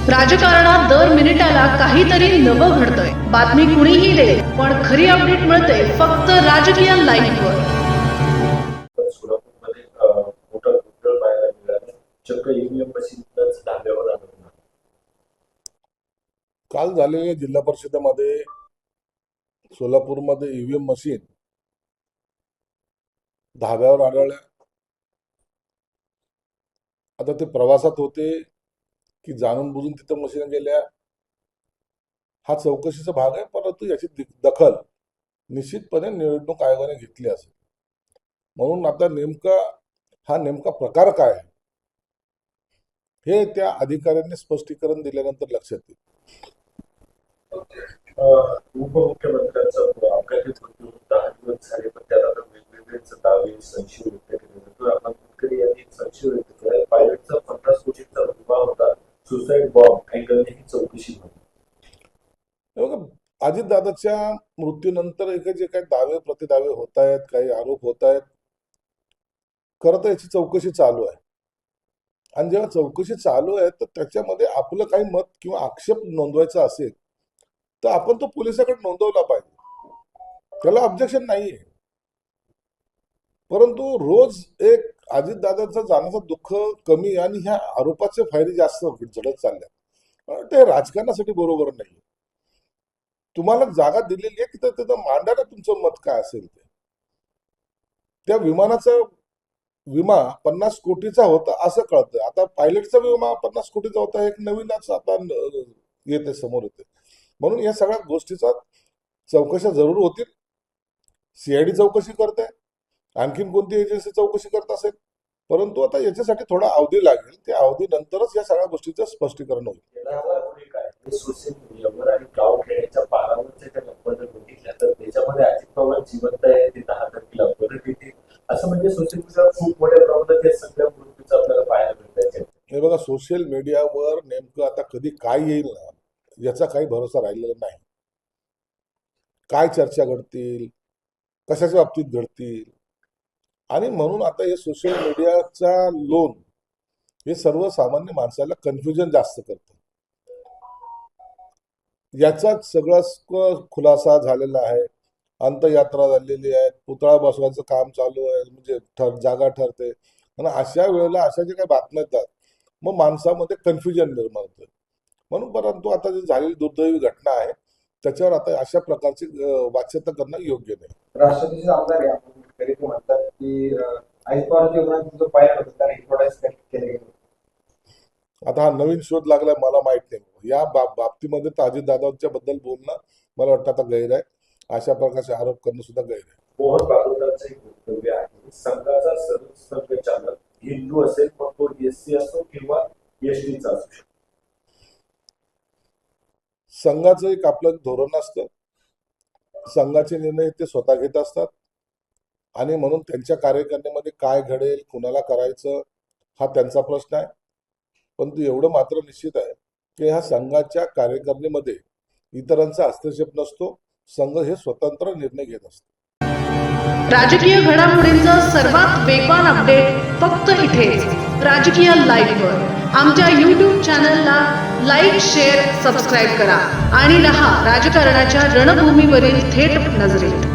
राजकारणात दर मिनिटाला काहीतरी नवं घडतंय. बातमी कुणीही दे, पण खरी अपडेट मिळते फक्त राजकीय लाईव्हवर. सोलापूरमध्ये मोठा दुर्घटना पाहायला मिळाला. चक्क ईव्हीएम मशीनच धाब्यावर आणलं. काल झालेल्या जिल्हा परिषदेमध्ये सोलापूरमध्ये ईव्हीएम मशीन धाब्यावर आढळल्या. आता ते प्रवासात होते की जाणून बुजून तिथं मशीन गेल्या, हा चौकशीचा भाग आहे. परंतु याची दखल निश्चितपणे निवडणूक आयोगाने घेतली असेल. म्हणून आता नेमका प्रकार काय आहे हे त्या अधिकाऱ्यांनी स्पष्टीकरण दिल्यानंतर लक्षात येईल. उपमुख्यमंत्र्यांचा अपघातीत मृत्यू 10 दिवस झाले, पण त्यात आता वेगवेगळेच दावे संशय व्यक्त केले. अण्णा गडकरी यांनी संशय व्यक्त केला. पायलटचा 50 कोटींचा विमा होता, सुसाईड बॉम्ब अँगलने ही चौकशी झाली. अजितदादाच्या मृत्यूनंतर जे काही दावे प्रतिदावे होत आहेत, काही आरोप होत आहेत, खरं तर याची चौकशी चालू आहे. आणि जेव्हा चौकशी चालू आहे तर त्याच्यामध्ये आपलं काही मत किंवा आक्षेप नोंदवायचा असेल तर आपण तो पोलिसाकडे नोंदवला पाहिजे, त्याला ऑब्जेक्शन नाहीये. परंतु रोज एक अजितदादांचं जाण्याचं दुःख कमी आणि ह्या आरोपाचे फायदे जास्त झडत चालल्या. ते राजकारणासाठी बरोबर नाही. तुम्हाला जागा दिलेली आहे तिथं तिथं मांडा ना तुमचं मत काय असेल ते. त्या विमानाचा विमा 50 कोटीचा होता असं कळतंय. आता पायलटचा विमा 50 कोटीचा होता, एक नवीनच आता येते समोर येते. म्हणून या सगळ्या गोष्टीचा चौकशा जरूर होतील. सीआयडी चौकशी करते, आणखीन कोणती एजन्सी चौकशी करत असेल. परंतु आता याच्यासाठी थोडा अवधी लागेल. त्या अवधीनंतरच या सगळ्या गोष्टीचं स्पष्टीकरण होईल. सोशल मीडियावर आणि गावखेड्याच्या पारावरच्या त्या गप्पा जर बघितल्या तर त्याच्यामध्ये अजित पवार जिवंत आहे, ते 10 तारखेला परत येतील असं म्हणजे सोशल मीडियावर खूप मोठ्या प्रमाणात या सगळ्या गोष्टीचं आपल्याला पाहायला मिळत. हे बघा, सोशल मीडियावर नेमकं आता कधी काय येईल ना याचा काही भरोसा राहिलेला नाही. काय चर्चा घडतील, कशाच्या बाबतीत घडतील, आणि म्हणून आता हे सोशल मीडियाचा लोन हे सर्वसामान्य माणसाला कन्फ्युजन जास्त करतं. याचा सगळा खुलासा झालेला आहे. अंत्ययात्रा झालेली आहे, पुतळा बसवायचं काम चालू आहे, म्हणजे जागा ठरते. आणि अशा वेळेला अशा जे काही बातम्या येतात मग माणसामध्ये कन्फ्युजन निर्माण होतं. म्हणून परंतु आता जी झालेली दुर्दैवी घटना आहे त्याच्यावर आता अशा प्रकारची वाच्यता करणं योग्य नाही. राष्ट्रपतीचे आमदार म्हणतात की अजित पवारांच्या जो पायलट होता त्याने इन्फोडाईज केले गेले. आता हा नवीन शोध लागलाय, मला माहित नाही. या बाबतीमध्ये तर अजितदादांच्या बद्दल बोलणं मला वाटतं आता गैर आहे. अशा प्रकारचे आरोप करणं सुद्धा गैर आहे. मोहन भागवतांचं एक वक्तव्य आहे, संघाचा सर्वसंघ चालक हिंदू असेल पण तो एससी असो किंवा एसटीचा असू शकतो. संघाचं एक आपलं धोरण असतं. संघाचे निर्णय ते स्वतः घेत असतात आणि म्हणून त्यांच्या कार्यकारिणीमध्ये काय घडेल, कुणाला करायचं हा त्यांचा प्रश्न आहे. परंतु एवढं मात्र निश्चित आहे की ह्या संघाच्या कार्यकारिणीमध्ये इतरांचा हस्तक्षेप नसतो. संघ हे स्वतंत्र निर्णय घेत असतो. राजकीय घडामोडींचा सर्वात वेगवान अपडेट फक्त इथेच राजकीय लाईव्हवर. आमच्या YouTube चॅनलला लाईक, शेअर, सबस्क्राईब करा आणि रहा राजकारणाच्या रणभूमीवरील थेट नजरेत.